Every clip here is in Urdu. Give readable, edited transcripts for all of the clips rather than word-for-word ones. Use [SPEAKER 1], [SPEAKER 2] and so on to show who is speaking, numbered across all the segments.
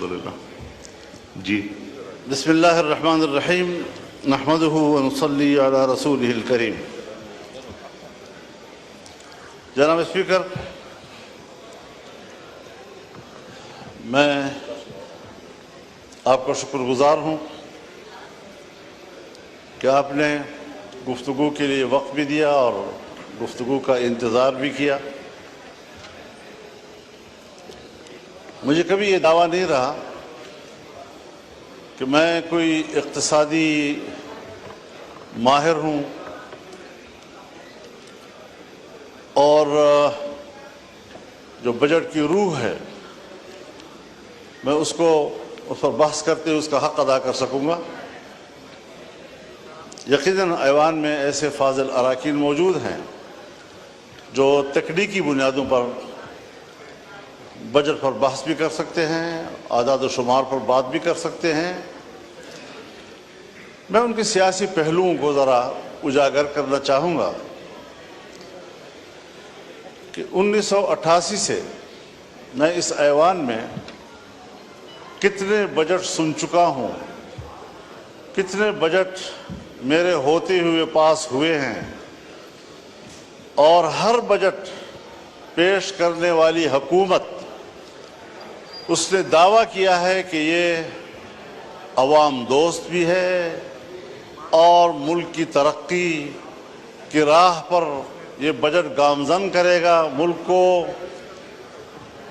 [SPEAKER 1] الحمدللہ. جی
[SPEAKER 2] بسم اللہ الرحمن الرحیم نحمدہ ونصلی علی رسولہ الکریم. جناب اسپیکر، میں آپ کا شکر گزار ہوں کہ آپ نے گفتگو کے لیے وقت بھی دیا اور گفتگو کا انتظار بھی کیا. مجھے کبھی یہ دعویٰ نہیں رہا کہ میں کوئی اقتصادی ماہر ہوں اور جو بجٹ کی روح ہے میں اس پر بحث کرتے ہوئے اس کا حق ادا کر سکوں گا. یقیناً ایوان میں ایسے فاضل اراکین موجود ہیں جو تکنیکی بنیادوں پر بجٹ پر بحث بھی کر سکتے ہیں، اعداد و شمار پر بات بھی کر سکتے ہیں. میں ان کے سیاسی پہلوؤں کو ذرا اجاگر کرنا چاہوں گا کہ 1988 سے میں اس ایوان میں کتنے بجٹ سن چکا ہوں، کتنے بجٹ میرے ہوتے ہوئے پاس ہوئے ہیں، اور ہر بجٹ پیش کرنے والی حکومت اس نے دعویٰ کیا ہے کہ یہ عوام دوست بھی ہے اور ملک کی ترقی کی راہ پر یہ بجٹ گامزن کرے گا ملک کو.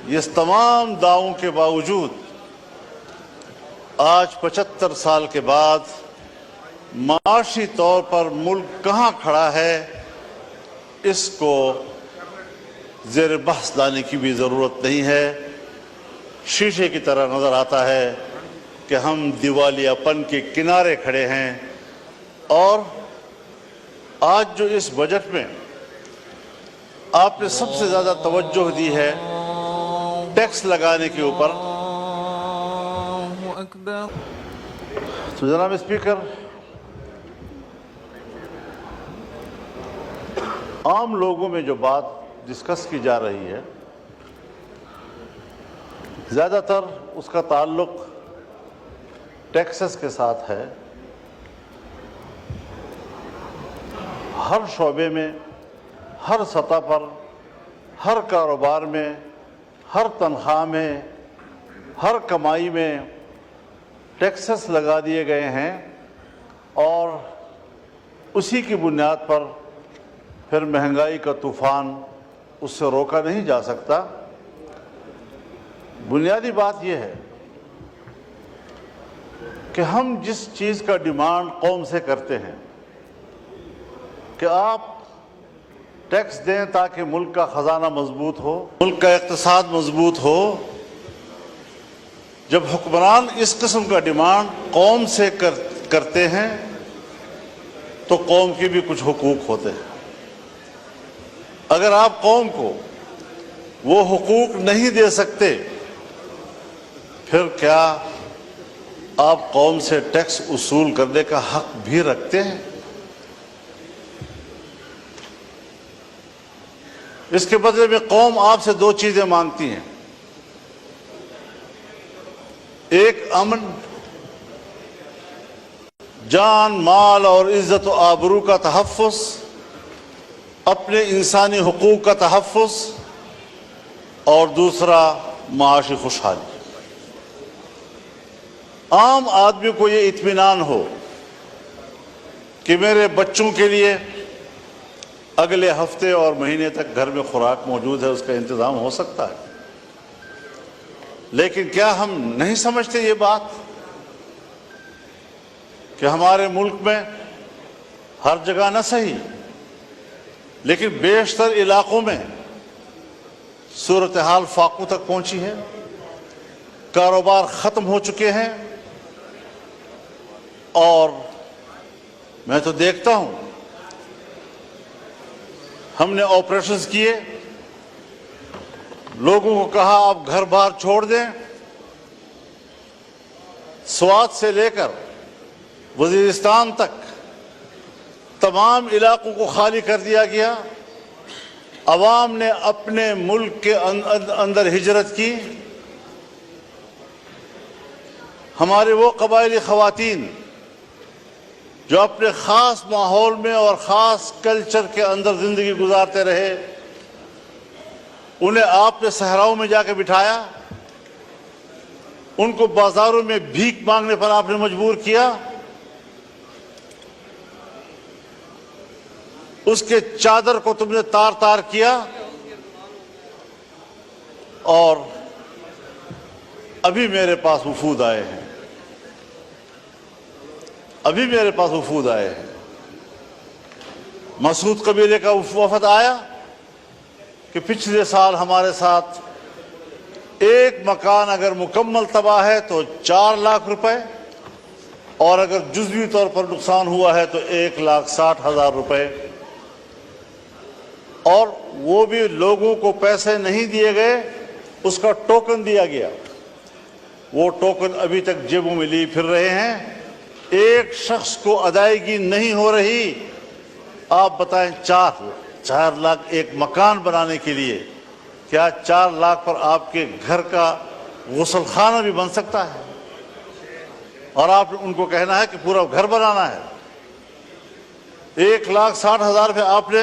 [SPEAKER 2] اس تمام دعووں کے باوجود آج 75 سال کے بعد معاشی طور پر ملک کہاں کھڑا ہے، اس کو زیر بحث لانے کی بھی ضرورت نہیں ہے. شیشے کی طرح نظر آتا ہے کہ ہم دیوالیہ پن کے کنارے کھڑے ہیں. اور آج جو اس بجٹ میں آپ نے سب سے زیادہ توجہ دی ہے ٹیکس لگانے کے اوپر، تو جناب اسپیکر، عام لوگوں میں جو بات ڈسکس کی جا رہی ہے زیادہ تر اس کا تعلق ٹیکسز کے ساتھ ہے. ہر شعبے میں، ہر سطح پر، ہر کاروبار میں، ہر تنخواہ میں، ہر کمائی میں ٹیکسز لگا دیے گئے ہیں اور اسی کی بنیاد پر پھر مہنگائی کا طوفان اس سے روکا نہیں جا سکتا. بنیادی بات یہ ہے کہ ہم جس چیز کا ڈیمانڈ قوم سے کرتے ہیں کہ آپ ٹیکس دیں تاکہ ملک کا خزانہ مضبوط ہو، ملک کا اقتصاد مضبوط ہو، جب حکمران اس قسم کا ڈیمانڈ قوم سے کرتے ہیں تو قوم کے بھی کچھ حقوق ہوتے ہیں. اگر آپ قوم کو وہ حقوق نہیں دے سکتے پھر کیا آپ قوم سے ٹیکس وصول کرنے کا حق بھی رکھتے ہیں؟ اس کے بدلے میں قوم آپ سے دو چیزیں مانگتی ہیں: ایک امن، جان، مال اور عزت و آبرو کا تحفظ، اپنے انسانی حقوق کا تحفظ، اور دوسرا معاشی خوشحالی. عام آدمی کو یہ اطمینان ہو کہ میرے بچوں کے لیے اگلے ہفتے اور مہینے تک گھر میں خوراک موجود ہے، اس کا انتظام ہو سکتا ہے. لیکن کیا ہم نہیں سمجھتے یہ بات کہ ہمارے ملک میں ہر جگہ نہ صحیح لیکن بیشتر علاقوں میں صورتحال فاقوں تک پہنچی ہے، کاروبار ختم ہو چکے ہیں، اور میں تو دیکھتا ہوں ہم نے آپریشنز کیے، لوگوں کو کہا آپ گھر بار چھوڑ دیں، سوات سے لے کر وزیرستان تک تمام علاقوں کو خالی کر دیا گیا. عوام نے اپنے ملک کے اندر ہجرت کی. ہمارے وہ قبائلی خواتین جو اپنے خاص ماحول میں اور خاص کلچر کے اندر زندگی گزارتے رہے، انہیں آپ نے صحراؤں میں جا کے بٹھایا، ان کو بازاروں میں بھیک مانگنے پر آپ نے مجبور کیا، اس کے چادر کو تم نے تار تار کیا، اور ابھی میرے پاس وفود آئے ہیں، ابھی میرے پاس وفود آئے ہیں۔ مسعود قبیلے کا وفد آیا کہ پچھلے سال ہمارے ساتھ ایک مکان اگر مکمل تباہ ہے تو 4 لاکھ روپے، اور اگر جزوی طور پر نقصان ہوا ہے تو 1,60,000 روپے، اور وہ بھی لوگوں کو پیسے نہیں دیے گئے، اس کا ٹوکن دیا گیا۔ وہ ٹوکن ابھی تک جیبوں میں لیے پھر رہے ہیں، ایک شخص کو ادائیگی نہیں ہو رہی۔ آپ بتائیں 4 لاکھ ایک مکان بنانے کے لیے، کیا 4 لاکھ پر آپ کے گھر کا غسل خانہ بھی بن سکتا ہے؟ اور آپ ان کو کہنا ہے کہ پورا گھر بنانا ہے۔ 1,60,000 روپے آپ نے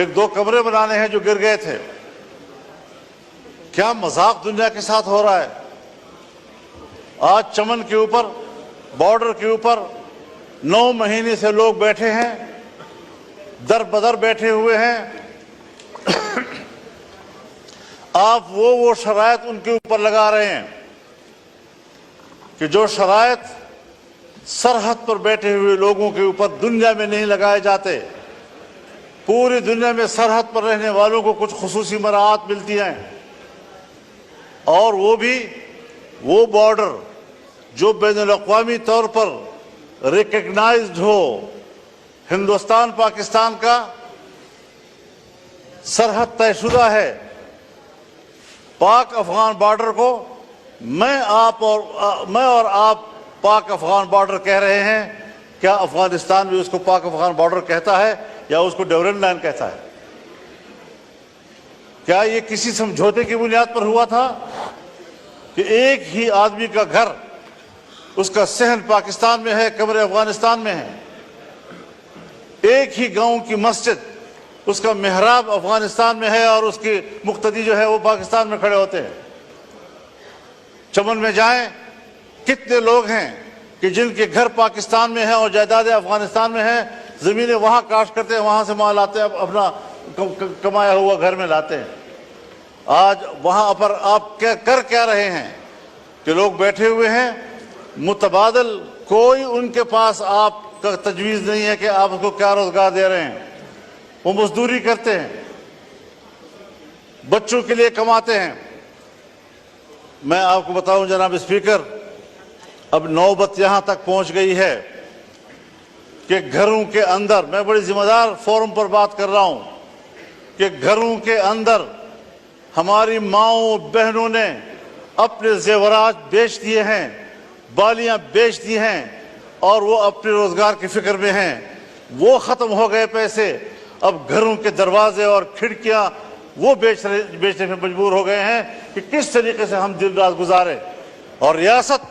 [SPEAKER 2] 1-2 کمرے بنانے ہیں جو گر گئے تھے۔ کیا مذاق دنیا کے ساتھ ہو رہا ہے؟ آج چمن کے اوپر، بارڈر کے اوپر 9 مہینے سے لوگ بیٹھے ہیں، در بدر بیٹھے ہوئے ہیں۔ آپ وہ شرائط ان کے اوپر لگا رہے ہیں کہ جو شرائط سرحد پر بیٹھے ہوئے لوگوں کے اوپر دنیا میں نہیں لگائے جاتے۔ پوری دنیا میں سرحد پر رہنے والوں کو کچھ خصوصی مراعات ملتی ہیں، اور وہ بھی وہ بارڈر جو بین الاقوامی طور پر ریکگنائزڈ ہو۔ ہندوستان پاکستان کا سرحد طے شدہ ہے۔ پاک افغان بارڈر کو میں اور آپ پاک افغان بارڈر کہہ رہے ہیں، کیا افغانستان بھی اس کو پاک افغان بارڈر کہتا ہے یا اس کو ڈیورنڈ لائن کہتا ہے؟ کیا یہ کسی سمجھوتے کی بنیاد پر ہوا تھا کہ ایک ہی آدمی کا گھر، اس کا صحن پاکستان میں ہے، کمرے افغانستان میں ہیں؟ ایک ہی گاؤں کی مسجد، اس کا محراب افغانستان میں ہے اور اس کی مقتدی جو ہے وہ پاکستان میں کھڑے ہوتے ہیں۔ چمن میں جائیں، کتنے لوگ ہیں کہ جن کے گھر پاکستان میں ہیں اور جائیدادیں افغانستان میں ہیں، زمینیں وہاں کاشت کرتے ہیں، وہاں سے مال لاتے ہیں، اپنا کمایا ہوا گھر میں لاتے ہیں۔ آج وہاں پر آپ کر کیا رہے ہیں کہ لوگ بیٹھے ہوئے ہیں، متبادل کوئی ان کے پاس آپ کا تجویز نہیں ہے کہ آپ اس کو کیا روزگار دے رہے ہیں۔ وہ مزدوری کرتے ہیں، بچوں کے لیے کماتے ہیں۔ میں آپ کو بتاؤں جناب اسپیکر، اب نوبت یہاں تک پہنچ گئی ہے کہ گھروں کے اندر، میں بڑی ذمہ دار فورم پر بات کر رہا ہوں، کہ گھروں کے اندر ہماری ماؤں بہنوں نے اپنے زیورات بیچ دیے ہیں، بالیاں بیچ دی ہیں، اور وہ اپنے روزگار کی فکر میں ہیں۔ وہ ختم ہو گئے پیسے، اب گھروں کے دروازے اور کھڑکیاں وہ بیچنے میں مجبور ہو گئے ہیں کہ کس طریقے سے ہم دن رات گزارے۔ اور ریاست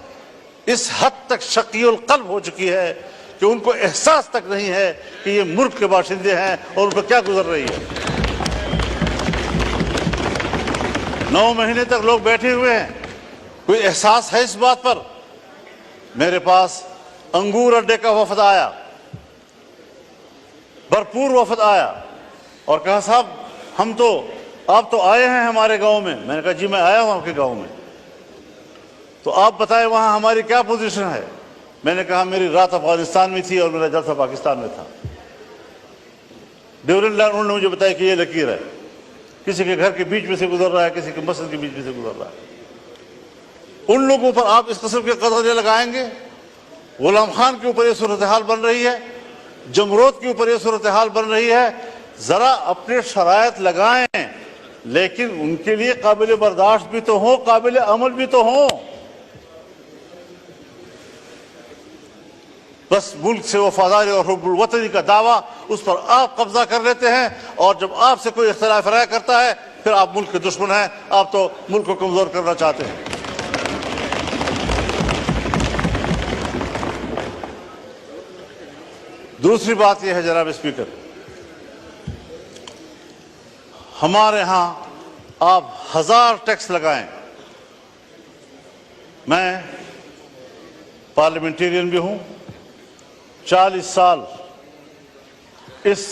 [SPEAKER 2] اس حد تک شقی القلب ہو چکی ہے کہ ان کو احساس تک نہیں ہے کہ یہ ملک کے باشندے ہیں اور ان کو کیا گزر رہی ہے۔ 9 مہینے تک لوگ بیٹھے ہوئے ہیں، کوئی احساس ہے اس بات پر؟ میرے پاس انگور اڈے کا وفد آیا، بھرپور وفد آیا، اور کہا صاحب آپ تو آئے ہیں ہمارے گاؤں میں۔ میں نے کہا جی میں آیا ہوں آپ کے گاؤں میں، تو آپ بتائیں وہاں ہماری کیا پوزیشن ہے؟ میں نے کہا میری رات افغانستان میں تھی اور میرا جلسہ پاکستان میں تھا۔ ڈیورنڈ لائن انہوں نے مجھے بتایا کہ یہ لکیر ہے، کسی کے گھر کے بیچ میں سے گزر رہا ہے، کسی کے مسجد کے بیچ میں سے گزر رہا ہے۔ ان لوگوں پر آپ اس قسم کے قدرے لگائیں گے؟ غلام خان کے اوپر یہ صورتحال بن رہی ہے، جمرود کے اوپر یہ صورتحال بن رہی ہے۔ ذرا اپنے شرائط لگائیں، لیکن ان کے لیے قابل برداشت بھی تو ہوں، قابل عمل بھی تو ہوں۔ بس ملک سے وفاداری اور حب الوطنی کا دعویٰ، اس پر آپ قبضہ کر لیتے ہیں، اور جب آپ سے کوئی اختلاف رائے کرتا ہے پھر آپ ملک کے دشمن ہیں، آپ تو ملک کو کمزور کرنا چاہتے ہیں۔ دوسری بات یہ ہے جناب اسپیکر، ہمارے ہاں آپ 1000 ٹیکس لگائیں، میں پارلیمنٹیرین بھی ہوں، 40 سال اس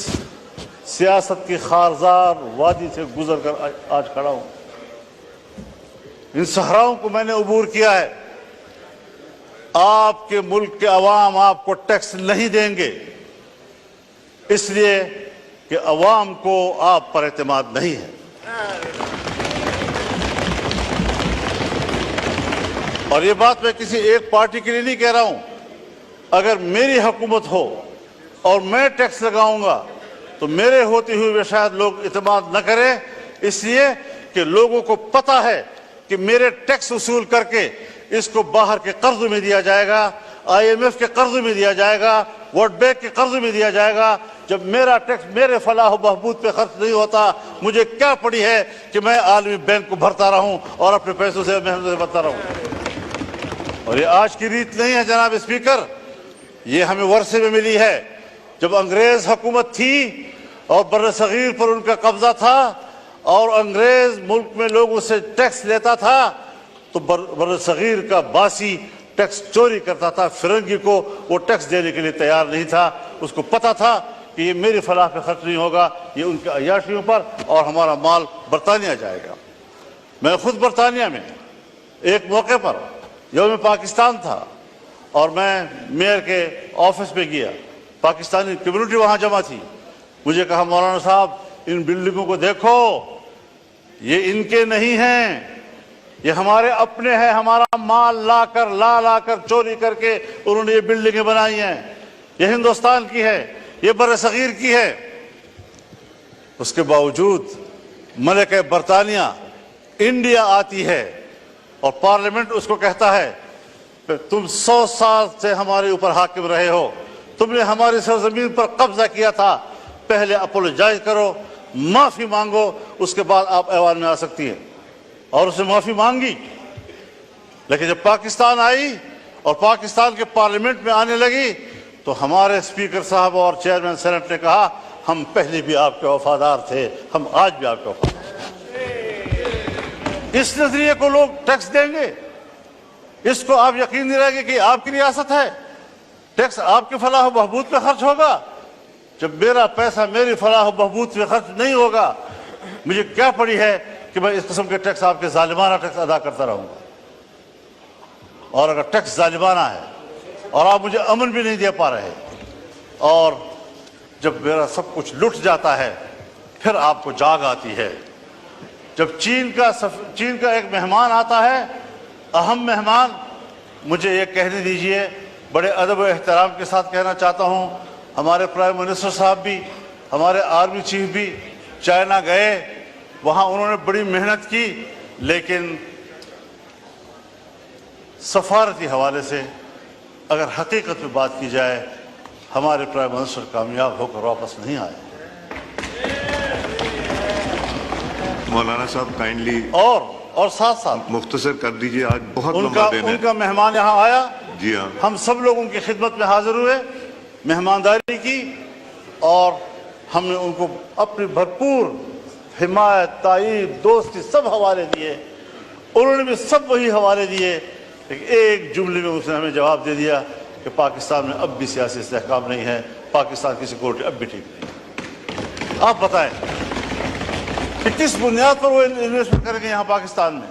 [SPEAKER 2] سیاست کی خارزار وادی سے گزر کر آج کھڑا ہوں۔ ان صحراؤں کو میں نے عبور کیا ہے۔ آپ کے ملک کے عوام آپ کو ٹیکس نہیں دیں گے، اس لیے کہ عوام کو آپ پر اعتماد نہیں ہے۔ اور یہ بات میں کسی ایک پارٹی کے لیے نہیں کہہ رہا ہوں۔ اگر میری حکومت ہو اور میں ٹیکس لگاؤں گا تو میرے ہوتے ہوئے بھی شاید لوگ اعتماد نہ کریں، اس لیے کہ لوگوں کو پتہ ہے کہ میرے ٹیکس وصول کر کے اس کو باہر کے قرض میں دیا جائے گا، IMF کے قرض میں دیا جائے گا، ورلڈ بینک کے قرض میں دیا جائے گا۔ جب میرا ٹیکس میرے فلاح و بہبود پہ خرچ نہیں ہوتا، مجھے کیا پڑی ہے کہ میں عالمی بینک کو بھرتا رہوں اور اپنے پیسوں سے محنت سے بھرتا رہوں۔ اور یہ آج کی ریت نہیں ہے جناب اسپیکر، یہ ہمیں ورثے میں ملی ہے۔ جب انگریز حکومت تھی اور بر صغیر پر ان کا قبضہ تھا اور انگریز ملک میں لوگوں سے ٹیکس لیتا تھا تو بر صغیر کا باسی ٹیکس چوری کرتا تھا، فرنگی کو وہ ٹیکس دینے کے لیے تیار نہیں تھا۔ اس کو پتا تھا کہ یہ میری فلاح پہ خرچ نہیں ہوگا، یہ ان کے عیاشیوں پر، اور ہمارا مال برطانیہ جائے گا۔ میں خود برطانیہ میں ایک موقع پر یوم پاکستان تھا اور میں میئر کے آفس میں گیا، پاکستانی کمیونٹی وہاں جمع تھی۔ مجھے کہا مولانا صاحب ان بلڈنگوں کو دیکھو، یہ ان کے نہیں ہیں، یہ ہمارے اپنے ہیں، ہمارا مال لا کر چوری کر کے انہوں نے یہ بلڈنگیں بنائی ہیں، یہ ہندوستان کی ہے، یہ بر صغیر کی ہے۔ اس کے باوجود ملکہ برطانیہ انڈیا آتی ہے اور پارلیمنٹ اس کو کہتا ہے کہ تم 100 سال سے ہمارے اوپر حاکم رہے ہو، تم نے ہماری سرزمین پر قبضہ کیا تھا، پہلے اپولوجائز کرو، معافی مانگو، اس کے بعد آپ ایوان میں آ سکتی ہیں۔ اور اس نے معافی مانگی، لیکن جب پاکستان آئی اور پاکستان کے پارلیمنٹ میں آنے لگی تو ہمارے اسپیکر صاحب اور چیئرمین سینٹ نے کہا ہم پہلے بھی آپ کے وفادار تھے، ہم آج بھی آپ کے وفادار ہیں۔ اس نظریے کو لوگ ٹیکس دیں گے، اس کو آپ یقین نہیں رہے گے کہ آپ کی ریاست ہے، ٹیکس آپ کی فلاح و بہبود پہ خرچ ہوگا۔ جب میرا پیسہ میری فلاح و بہبود پہ خرچ نہیں ہوگا، مجھے کیا پڑی ہے کہ میں اس قسم کے ٹیکس، آپ کے ظالمانہ ٹیکس ادا کرتا رہوں گا۔ اور اگر ٹیکس ظالمانہ ہے اور آپ مجھے امن بھی نہیں دے پا رہے، اور جب میرا سب کچھ لٹ جاتا ہے، پھر آپ کو جاگ آتی ہے۔ جب چین کا ایک مہمان آتا ہے، اہم مہمان، مجھے یہ کہنے دیجئے، بڑے ادب و احترام کے ساتھ کہنا چاہتا ہوں، ہمارے پرائم منسٹر صاحب بھی، ہمارے آرمی چیف بھی چائنا گئے، وہاں انہوں نے بڑی محنت کی، لیکن سفارتی حوالے سے اگر حقیقت میں بات کی جائے، ہمارے پرائم منسٹر کامیاب ہو کر واپس نہیں آئے۔
[SPEAKER 1] مولانا صاحب کائنڈلی
[SPEAKER 2] اور ساتھ ساتھ
[SPEAKER 1] مختصر کر دیجئے، آج بہت لمبا دن ہے۔
[SPEAKER 2] ان کا مہمان یہاں آیا،
[SPEAKER 1] جی ہاں،
[SPEAKER 2] ہم سب لوگوں کی خدمت میں حاضر ہوئے، مہمانداری کی، اور ہم نے ان کو اپنی بھرپور حمایت، تائید، دوستی سب حوالے دیے، انہوں نے بھی سب وہی حوالے دیے، لیکن ایک جملے میں اس نے ہمیں جواب دے دیا کہ پاکستان میں اب بھی سیاسی استحکام نہیں ہے، پاکستان کی سیکورٹی اب بھی ٹھیک نہیں۔ آپ بتائیں کہ کس بنیاد پر وہ انویسٹمنٹ کریں گے یہاں پاکستان میں؟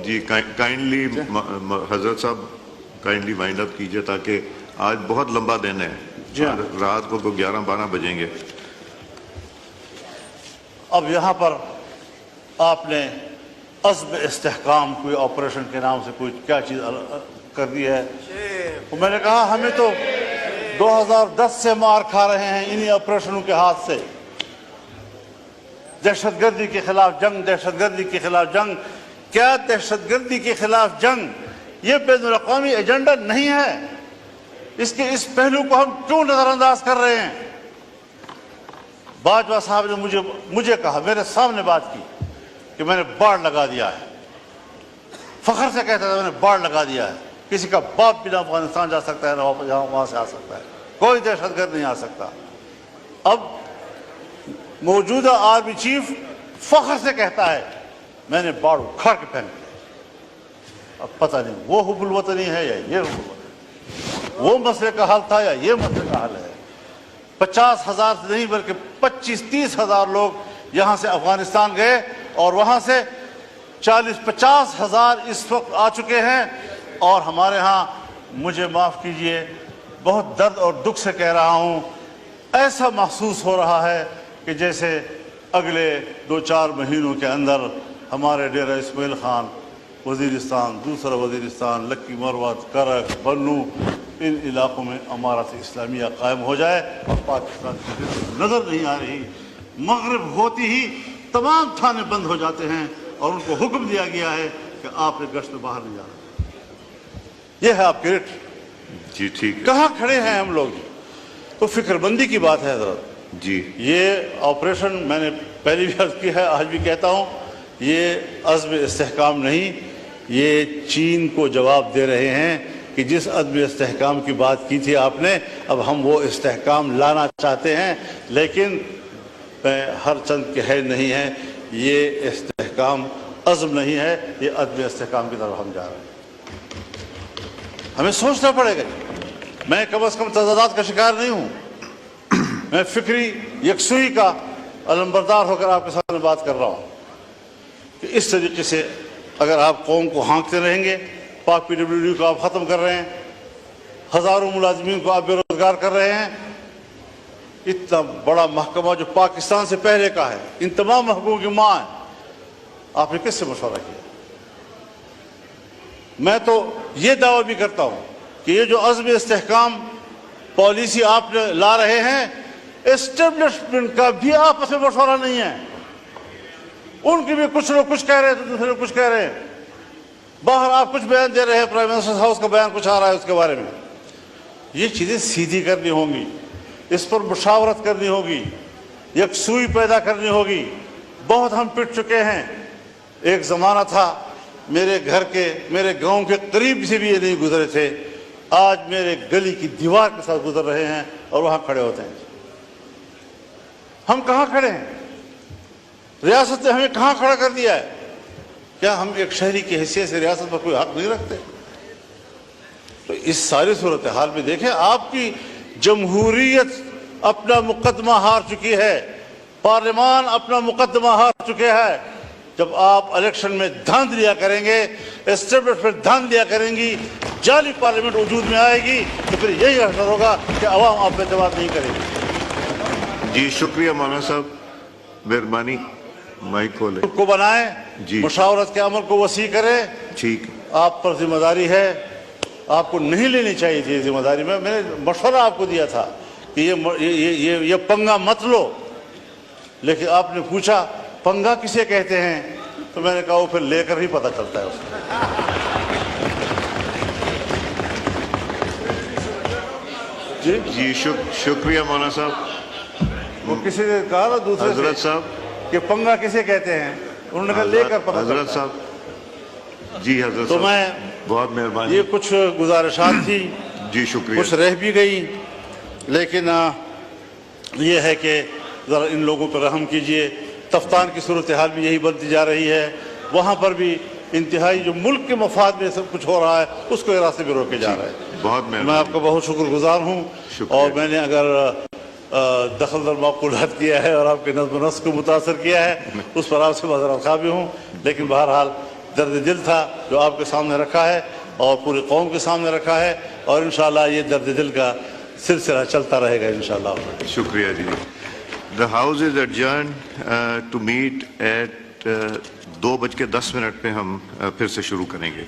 [SPEAKER 1] جی کائنڈلی حضرت صاحب کائنڈلی وائنڈ اپ کیجئے، تاکہ آج بہت لمبا دن ہے، رات کو 11-12 بجیں گے۔
[SPEAKER 2] اب یہاں پر آپ نے عزم استحکام کوئی آپریشن کے نام سے کوئی کیا چیز کر دی ہے، میں نے کہا ہمیں تو 2010 سے مار کھا رہے ہیں انہی آپریشنوں کے ہاتھ سے۔ دہشت گردی کے خلاف جنگ، دہشت گردی کے خلاف جنگ، کیا دہشت گردی کے خلاف جنگ یہ بین الاقوامی ایجنڈا نہیں ہے؟ اس پہلو کو ہم کیوں نظر انداز کر رہے ہیں؟ باجوہ صاحب نے مجھے کہا، میرے سامنے بات کی کہ میں نے باڑ لگا دیا ہے، فخر سے کہتا تھا میں نے باڑ لگا دیا ہے۔ کسی کا باپ بھی نہ افغانستان جا سکتا ہے نہ وہاں سے آ سکتا ہے، کوئی دہشت گرد نہیں آ سکتا۔ اب موجودہ آرمی چیف فخر سے کہتا ہے میں نے باڑ اکھاڑ کے پھینک دیا۔ اب پتہ نہیں وہ حب الوطنی ہے یا یہ حب الوطنی، وہ مسئلے کا حل تھا یا یہ مسئلے کا حل ہے۔ 50,000 سے نہیں بلکہ 25-30,000 لوگ یہاں سے افغانستان گئے اور وہاں سے 40-50,000 اس وقت آ چکے ہیں، اور ہمارے ہاں مجھے معاف کیجئے بہت درد اور دکھ سے کہہ رہا ہوں، ایسا محسوس ہو رہا ہے کہ جیسے اگلے 2-4 مہینوں کے اندر ہمارے ڈیرہ اسماعیل خان، وزیرستان، دوسرا وزیرستان، لکی مروت، کرک، بنو، ان علاقوں میں امارت اسلامیہ قائم ہو جائے اور پاکستان کی نظر نہیں آ رہی۔ مغرب ہوتی ہی تمام تھانے بند ہو جاتے ہیں اور ان کو حکم دیا گیا ہے کہ آپ نے گشت میں باہر نہیں جانا۔ یہ ہے آپ کی رٹ۔
[SPEAKER 1] جی ٹھیک ہے
[SPEAKER 2] کہاں کھڑے ہیں ہم لوگ؟ تو فکر بندی کی بات ہے حضرت۔
[SPEAKER 1] جی
[SPEAKER 2] یہ آپریشن میں نے پہلی بھی عرض کی ہے، آج بھی کہتا ہوں، یہ عزم استحکام نہیں، یہ چین کو جواب دے رہے ہیں کہ جس عزم استحکام کی بات کی تھی آپ نے، اب ہم وہ استحکام لانا چاہتے ہیں، لیکن ہر چند کے ہے نہیں ہے، یہ استحکام عزم نہیں ہے، یہ عزم استحکام کی طرف ہم جا رہے ہیں۔ ہمیں سوچنا پڑے گا، میں کم از کم تضادات کا شکار نہیں ہوں، میں فکری یکسوئی کا علمبردار ہو کر آپ کے سامنے بات کر رہا ہوں کہ اس طریقے سے اگر آپ قوم کو ہانکتے رہیں گے، پاک PWD کو آپ ختم کر رہے ہیں، ہزاروں ملازمین کو آپ بے روزگار کر رہے ہیں، اتنا بڑا محکمہ جو پاکستان سے پہلے کا ہے، ان تمام محکموں کی ماں ہے، آپ نے کس سے مشورہ کیا؟ میں تو یہ دعویٰ بھی کرتا ہوں کہ یہ جو عزم استحکام پالیسی آپ لا رہے ہیں، اسٹیبلشمنٹ کا بھی آپس میں مشورہ نہیں ہے۔ ان کی بھی کچھ لوگ کچھ کہہ رہے ہیں تو دوسرے لوگ کچھ کہہ رہے ہیں، باہر آپ کچھ بیان دے رہے ہیں، پرائم منسٹر ہاؤس کا بیان کچھ آ رہا ہے اس کے بارے میں۔ یہ چیزیں سیدھی کرنی ہوں گی، اس پر مشاورت کرنی ہوگی، یکسوئی پیدا کرنی ہوگی۔ بہت ہم پٹ چکے ہیں۔ ایک زمانہ تھا میرے گاؤں کے قریب سے بھی یہ نہیں گزرے تھے، آج میرے گلی کی دیوار کے ساتھ گزر رہے ہیں اور وہاں کھڑے ہوتے ہیں۔ ہم کہاں کھڑے ہیں؟ ریاست نے ہمیں کہاں کھڑا کر دیا ہے؟ کیا ہم ایک شہری کی حیثیت سے ریاست پر کوئی حق نہیں رکھتے؟ تو اس ساری صورتحال میں دیکھیں، آپ کی جمہوریت اپنا مقدمہ ہار چکی ہے، پارلیمان اپنا مقدمہ ہار چکے ہیں۔ جب آپ الیکشن میں دھاند لیا کریں گے، اسٹیبلشمنٹ دھاند لیا کریں گی، جعلی پارلیمنٹ وجود میں آئے گی، تو پھر یہی اثر ہوگا کہ عوام آپ پہ اعتماد نہیں کرے گی۔
[SPEAKER 1] جی شکریہ مولانا صاحب، مہربانی مائک کھولے
[SPEAKER 2] کو بنائیں،
[SPEAKER 1] جی
[SPEAKER 2] مشاورت کے عمل کو وسیع کریں۔
[SPEAKER 1] ٹھیک
[SPEAKER 2] آپ پر ذمہ داری ہے، آپ کو نہیں لینی چاہیے تھی ذمہ داری۔ میں نے مشورہ آپ کو دیا تھا کہ یہ پنگا مت لو، لیکن آپ نے پوچھا پنگا کسے کہتے ہیں، تو میں نے کہا وہ پھر لے کر ہی پتہ چلتا ہے اس کو۔
[SPEAKER 1] جی شکریہ مولانا صاحب۔
[SPEAKER 2] وہ کسی نے کہا نا دوسرے
[SPEAKER 1] حضرت
[SPEAKER 2] سے
[SPEAKER 1] صاحب،
[SPEAKER 2] کہ پنگا کسے کہتے ہیں، انہوں نے کہا لے کر پتہ
[SPEAKER 1] حضرت
[SPEAKER 2] چلتا ہے۔
[SPEAKER 1] صاحب جی حضرت
[SPEAKER 2] تو
[SPEAKER 1] صاحب
[SPEAKER 2] میں
[SPEAKER 1] بہت مہربانی۔
[SPEAKER 2] یہ کچھ گزارشات تھی،
[SPEAKER 1] جی شکریہ۔
[SPEAKER 2] کچھ رہ بھی گئی، لیکن یہ ہے کہ ذرا ان لوگوں پر رحم کیجئے۔ تفتان کی صورتحال بھی یہی بنتی جا رہی ہے، وہاں پر بھی انتہائی جو ملک کے مفاد میں سب کچھ ہو رہا ہے اس کو راستے میں روکے جا رہا ہے۔
[SPEAKER 1] بہت
[SPEAKER 2] میں
[SPEAKER 1] مہربانی۔
[SPEAKER 2] آپ کا بہت شکر گزار ہوں، اور میں نے اگر دخل در معقولات کیا ہے اور آپ کے نظم و نسق کو متاثر کیا ہے، اس پر آپ سے معذرت خواہ بھی ہوں، لیکن بہرحال درد دل تھا جو آپ کے سامنے رکھا ہے اور پوری قوم کے سامنے رکھا ہے، اور انشاءاللہ یہ درد دل کا سلسلہ چلتا رہے گا انشاءاللہ۔
[SPEAKER 1] شکریہ جی۔ The house is adjourned to meet at 2:10 پہ ہم پھر سے شروع کریں گے۔